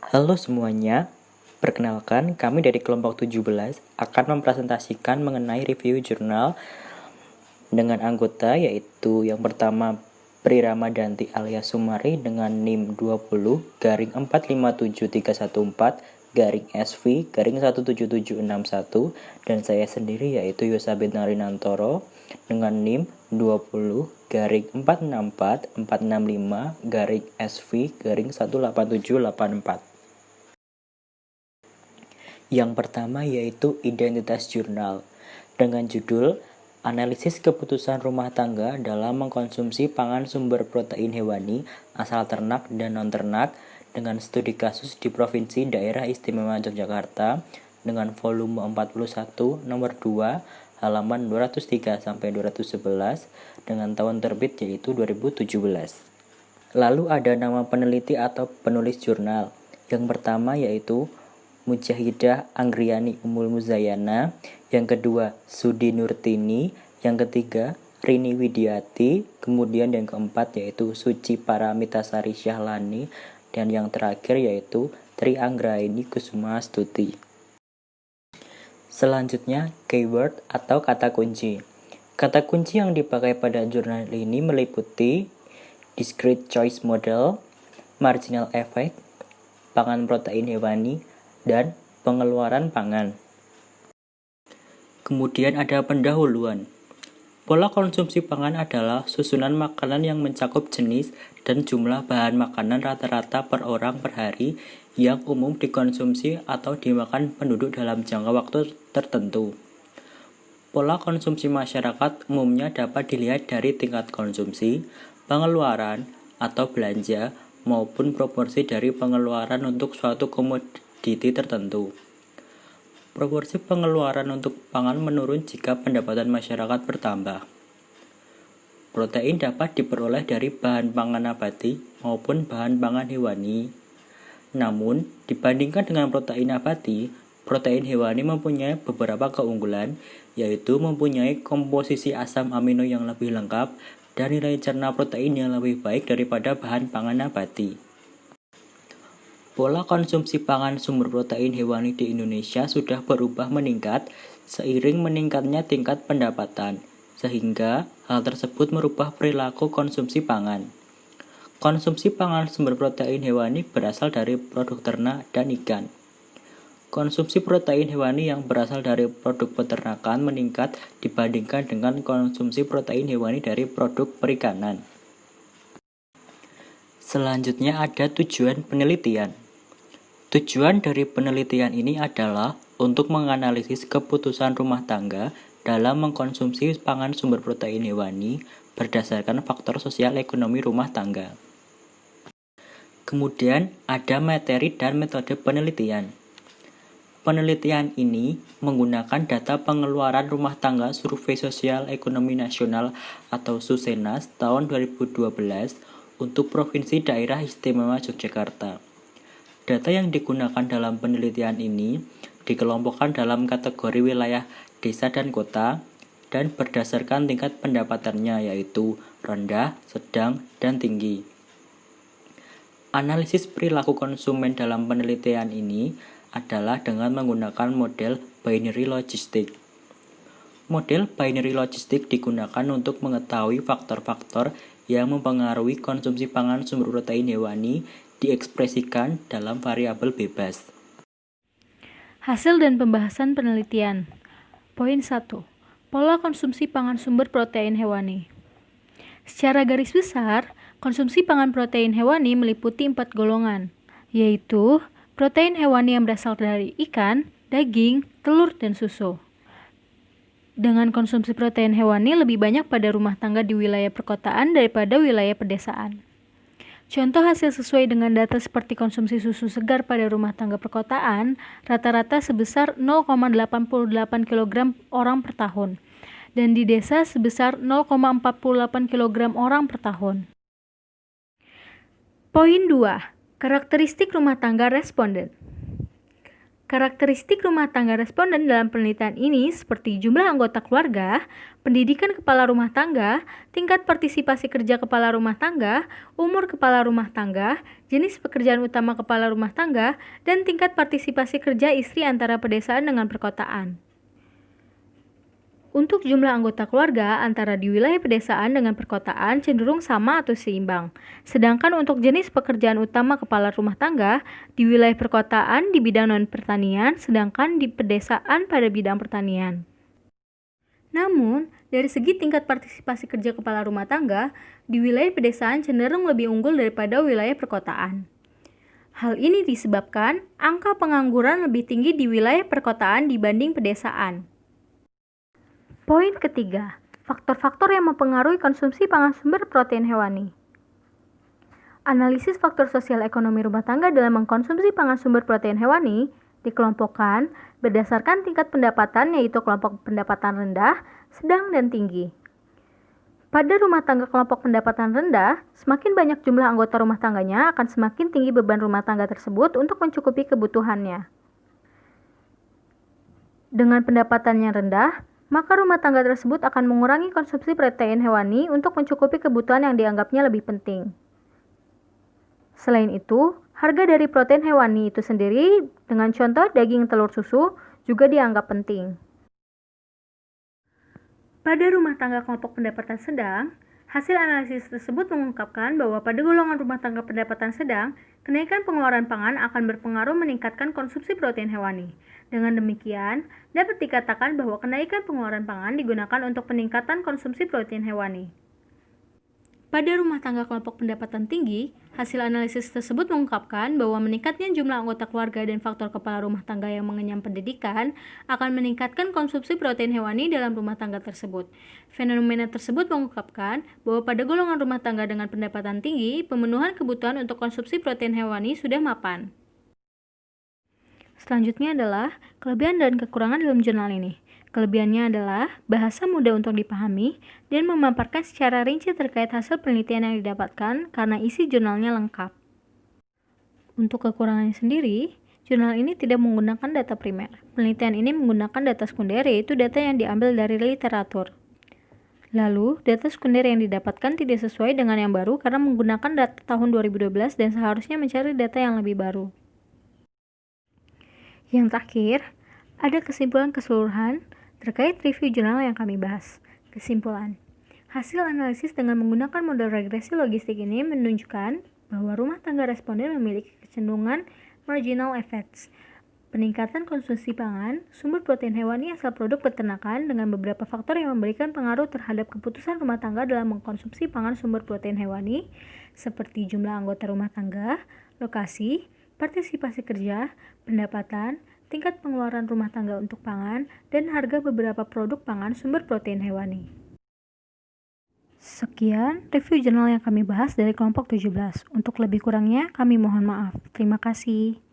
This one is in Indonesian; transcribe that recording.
Halo semuanya, perkenalkan kami dari kelompok 17 akan mempresentasikan mengenai review jurnal dengan anggota yaitu yang pertama Pri Ramadanti alias Sumari dengan NIM 20-45731-SV-SV-17761 dan saya sendiri yaitu Yosa Bintang-Rinantoro dengan NIM 20-464-465-SV-18784. Yang pertama yaitu identitas jurnal dengan judul Analisis Keputusan Rumah Tangga dalam Mengkonsumsi Pangan Sumber Protein Hewani Asal Ternak dan Non-Ternak dengan Studi Kasus di Provinsi Daerah Istimewa Yogyakarta dengan volume 41 nomor 2 halaman 203-211 dengan tahun terbit yaitu 2017. Lalu ada nama peneliti atau penulis jurnal. Yang pertama yaitu Mujahidah Anggriani Umul Muzayana, yang kedua Sudi Nurtini, yang ketiga Rini Widiati, kemudian yang keempat yaitu Suci Paramitasari Syahlani, dan yang terakhir yaitu Tri Anggraini Kusumastuti. Selanjutnya keyword atau kata kunci. Kata kunci yang dipakai pada jurnal ini meliputi discrete choice model, marginal effect, pangan protein hewani, dan pengeluaran pangan. Kemudian ada pendahuluan. Pola konsumsi pangan adalah susunan makanan yang mencakup jenis dan jumlah bahan makanan rata-rata per orang per hari yang umum dikonsumsi atau dimakan penduduk dalam jangka waktu tertentu. Pola konsumsi masyarakat umumnya dapat dilihat dari tingkat konsumsi, pengeluaran, atau belanja, maupun proporsi dari pengeluaran untuk suatu komoditi tertentu. Proporsi pengeluaran untuk pangan menurun jika pendapatan masyarakat bertambah. Protein dapat diperoleh dari bahan pangan nabati maupun bahan pangan hewani. Namun, dibandingkan dengan protein nabati, protein hewani mempunyai beberapa keunggulan, yaitu mempunyai komposisi asam amino yang lebih lengkap dan nilai cerna protein yang lebih baik daripada bahan pangan nabati. Pola konsumsi pangan sumber protein hewani di Indonesia sudah berubah meningkat seiring meningkatnya tingkat pendapatan, sehingga hal tersebut merubah perilaku konsumsi pangan. Konsumsi pangan sumber protein hewani berasal dari produk ternak dan ikan. Konsumsi protein hewani yang berasal dari produk peternakan meningkat dibandingkan dengan konsumsi protein hewani dari produk perikanan. Selanjutnya ada tujuan penelitian. Tujuan dari penelitian ini adalah untuk menganalisis keputusan rumah tangga dalam mengkonsumsi pangan sumber protein hewani berdasarkan faktor sosial ekonomi rumah tangga. Kemudian ada materi dan metode penelitian. Penelitian ini menggunakan data pengeluaran rumah tangga Survei Sosial Ekonomi Nasional atau SUSENAS tahun 2012 untuk Provinsi Daerah Istimewa Yogyakarta. Data yang digunakan dalam penelitian ini dikelompokkan dalam kategori wilayah desa dan kota dan berdasarkan tingkat pendapatannya yaitu rendah, sedang, dan tinggi. Analisis perilaku konsumen dalam penelitian ini adalah dengan menggunakan model binary logistik. Model binary logistik digunakan untuk mengetahui faktor-faktor yang mempengaruhi konsumsi pangan sumber protein hewani diekspresikan dalam variabel bebas. Hasil dan pembahasan penelitian. Poin 1. Pola konsumsi pangan sumber protein hewani. Secara garis besar, konsumsi pangan protein hewani meliputi 4 golongan, yaitu protein hewani yang berasal dari ikan, daging, telur, dan susu. Dengan konsumsi protein hewani lebih banyak pada rumah tangga di wilayah perkotaan daripada wilayah pedesaan. Contoh hasil sesuai dengan data seperti konsumsi susu segar pada rumah tangga perkotaan rata-rata sebesar 0,88 kg orang per tahun dan di desa sebesar 0,48 kg orang per tahun. Poin 2. Karakteristik rumah tangga responden. Karakteristik rumah tangga responden dalam penelitian ini seperti jumlah anggota keluarga, pendidikan kepala rumah tangga, tingkat partisipasi kerja kepala rumah tangga, umur kepala rumah tangga, jenis pekerjaan utama kepala rumah tangga, dan tingkat partisipasi kerja istri antara pedesaan dengan perkotaan. Untuk jumlah anggota keluarga antara di wilayah pedesaan dengan perkotaan cenderung sama atau seimbang. Sedangkan untuk jenis pekerjaan utama kepala rumah tangga, di wilayah perkotaan di bidang non-pertanian, sedangkan di pedesaan pada bidang pertanian. Namun, dari segi tingkat partisipasi kerja kepala rumah tangga, di wilayah pedesaan cenderung lebih unggul daripada wilayah perkotaan. Hal ini disebabkan angka pengangguran lebih tinggi di wilayah perkotaan dibanding pedesaan. Poin ketiga, faktor-faktor yang mempengaruhi konsumsi pangan sumber protein hewani. Analisis faktor sosial ekonomi rumah tangga dalam mengkonsumsi pangan sumber protein hewani dikelompokkan berdasarkan tingkat pendapatan, yaitu kelompok pendapatan rendah, sedang, dan tinggi. Pada rumah tangga kelompok pendapatan rendah, semakin banyak jumlah anggota rumah tangganya akan semakin tinggi beban rumah tangga tersebut untuk mencukupi kebutuhannya. Dengan pendapatan yang rendah, maka rumah tangga tersebut akan mengurangi konsumsi protein hewani untuk mencukupi kebutuhan yang dianggapnya lebih penting. Selain itu, harga dari protein hewani itu sendiri, dengan contoh daging, telur, susu, juga dianggap penting. Pada rumah tangga kelompok pendapatan sedang, hasil analisis tersebut mengungkapkan bahwa pada golongan rumah tangga pendapatan sedang, kenaikan pengeluaran pangan akan berpengaruh meningkatkan konsumsi protein hewani. Dengan demikian, dapat dikatakan bahwa kenaikan pengeluaran pangan digunakan untuk peningkatan konsumsi protein hewani. Pada rumah tangga kelompok pendapatan tinggi, hasil analisis tersebut mengungkapkan bahwa meningkatnya jumlah anggota keluarga dan faktor kepala rumah tangga yang mengenyam pendidikan akan meningkatkan konsumsi protein hewani dalam rumah tangga tersebut. Fenomena tersebut mengungkapkan bahwa pada golongan rumah tangga dengan pendapatan tinggi, pemenuhan kebutuhan untuk konsumsi protein hewani sudah mapan. Selanjutnya adalah kelebihan dan kekurangan dalam jurnal ini. Kelebihannya adalah bahasa mudah untuk dipahami dan memaparkan secara rinci terkait hasil penelitian yang didapatkan karena isi jurnalnya lengkap. Untuk kekurangannya sendiri, jurnal ini tidak menggunakan data primer. Penelitian ini menggunakan data sekunder, yaitu data yang diambil dari literatur. Lalu, data sekunder yang didapatkan tidak sesuai dengan yang baru karena menggunakan data tahun 2012 dan seharusnya mencari data yang lebih baru. Yang terakhir, ada kesimpulan keseluruhan terkait review jurnal yang kami bahas. Kesimpulan, hasil analisis dengan menggunakan model regresi logistik ini menunjukkan bahwa rumah tangga responden memiliki kecenderungan marginal effects, peningkatan konsumsi pangan, sumber protein hewani asal produk peternakan dengan beberapa faktor yang memberikan pengaruh terhadap keputusan rumah tangga dalam mengkonsumsi pangan sumber protein hewani, seperti jumlah anggota rumah tangga, lokasi, partisipasi kerja, pendapatan, tingkat pengeluaran rumah tangga untuk pangan, dan harga beberapa produk pangan sumber protein hewani. Sekian review jurnal yang kami bahas dari kelompok 17. Untuk lebih kurangnya, kami mohon maaf. Terima kasih.